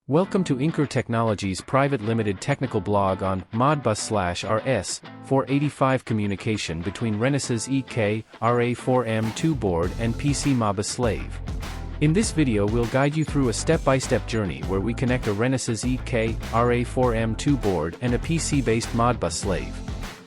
Welcome to Inker Technologies Private Limited technical blog on MODBUS/RS-485 communication between Renesas E K-RA4M2 board and PC-MODBUS Slave. In this video we'll guide you through a step-by-step journey where we connect a Renesas E K-RA4M2 board and a PC-based MODBUS Slave.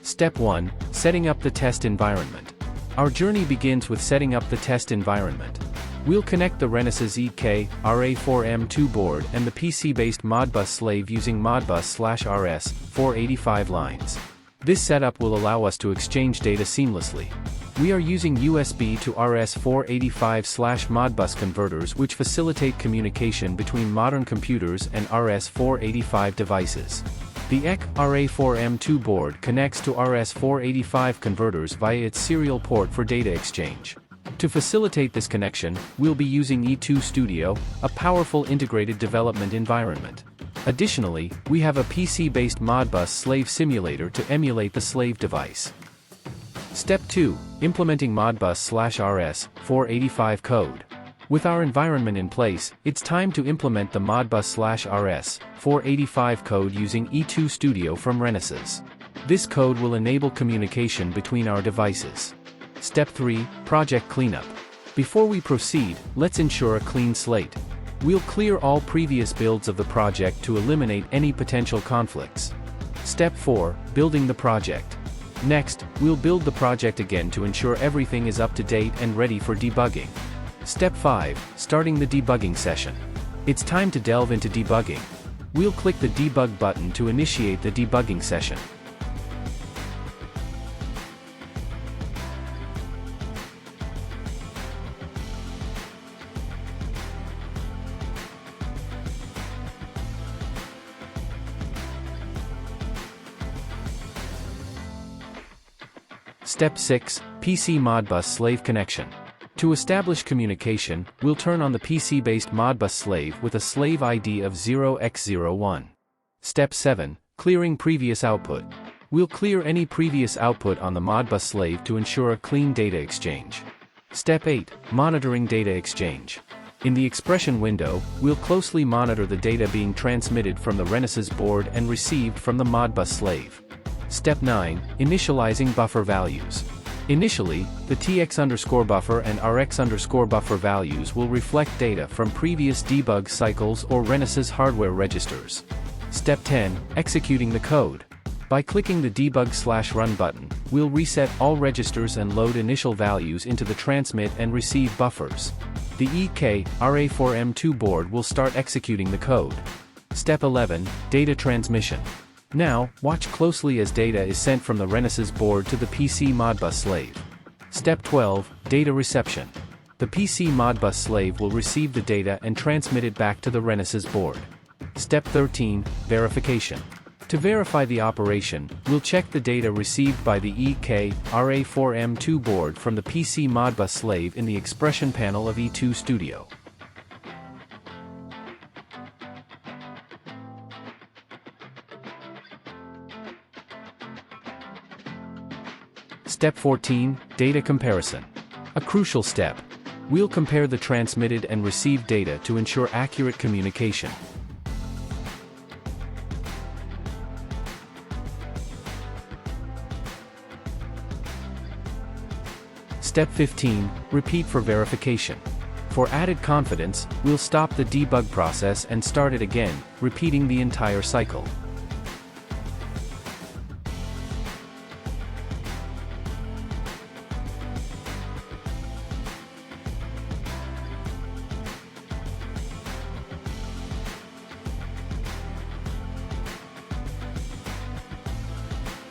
Step 1. Setting up the test environment. Our journey begins with setting up the test environment. We'll connect the Renesas E K-RA4M2 board and the PC-based MODBUS Slave using MODBUS/RS-485 lines. This setup will allow us to exchange data seamlessly. We are using USB to RS-485/MODBUS converters which facilitate communication between modern computers and RS-485 devices. The E K-RA4M2 board connects to RS-485 converters via its serial port for data exchange. To facilitate this connection, we'll be using E2 Studio, a powerful integrated development environment. Additionally, we have a PC-based MODBUS Slave simulator to emulate the slave device. Step 2. Implementing MODBUS/RS-485 code. With our environment in place, it's time to implement the MODBUS/RS-485 code using E2 Studio from Renesas. This code will enable communication between our devices. Step 3. Project Cleanup. Before we proceed, let's ensure a clean slate. We'll clear all previous builds of the project to eliminate any potential conflicts. Step 4. Building the project. Next, we'll build the project again to ensure everything is up to date and ready for debugging. Step 5. Starting the debugging session. It's time to delve into debugging. We'll click the debug button to initiate the debugging session. Step 6. PC-MODBUS Slave connection. To establish communication, we'll turn on the PC-based MODBUS Slave with a slave ID of 0x01. Step 7. Clearing previous output. We'll clear any previous output on the MODBUS Slave to ensure a clean data exchange. Step 8. Monitoring data exchange. In the expression window, we'll closely monitor the data being transmitted from the Renesas board and received from the MODBUS Slave. Step 9. Initializing buffer values. Initially, the TX_buffer and RX_buffer values will reflect data from previous debug cycles or Renesas hardware registers. Step 10. Executing the code. By clicking the debug/run button, we'll reset all registers and load initial values into the transmit and receive buffers. The E K-RA4M2 board will start executing the code. Step 11. Data transmission. Now, watch closely as data is sent from the Renesas board to the PC-MODBUS Slave. Step 12. Data reception. The PC-MODBUS Slave will receive the data and transmit it back to the Renesas board. Step 13. Verification. To verify the operation, we'll check the data received by the E K-RA4M2 board from the PC-MODBUS Slave in the expression panel of E2 Studio. Step 14. Data comparison. A crucial step. We'll compare the transmitted and received data to ensure accurate communication. Step 15. Repeat for verification. For added confidence, we'll stop the debug process and start it again, repeating the entire cycle.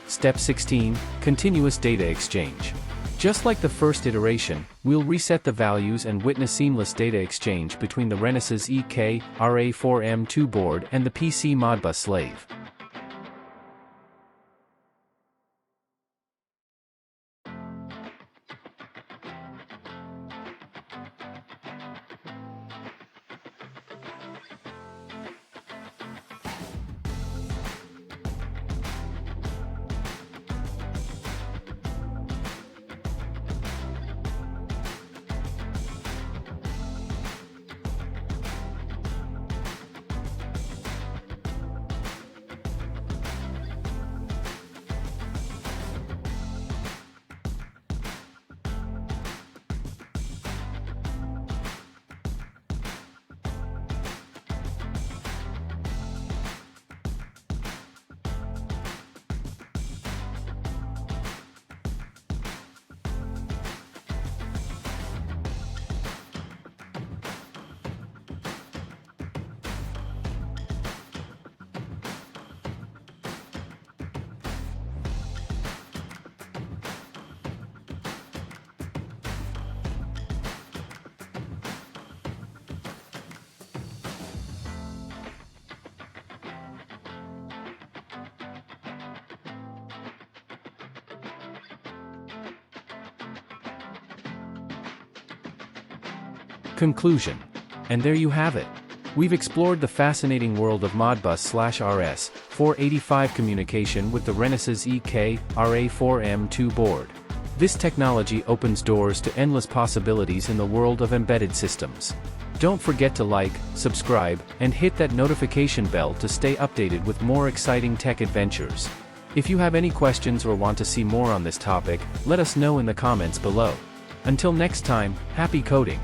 Step 16. Continuous data exchange. Just like the first iteration, we'll reset the values and witness seamless data exchange between the Renesas E K-RA4M2 board and the PC-MODBUS Slave. Conclusion. And there you have it. We've explored the fascinating world of Modbus/RS-485 communication with the Renesas E K-RA4M2 board. This technology opens doors to endless possibilities in the world of embedded systems. Don't forget to like, subscribe, and hit that notification bell to stay updated with more exciting tech adventures. If you have any questions or want to see more on this topic, let us know in the comments below. Until next time, happy coding!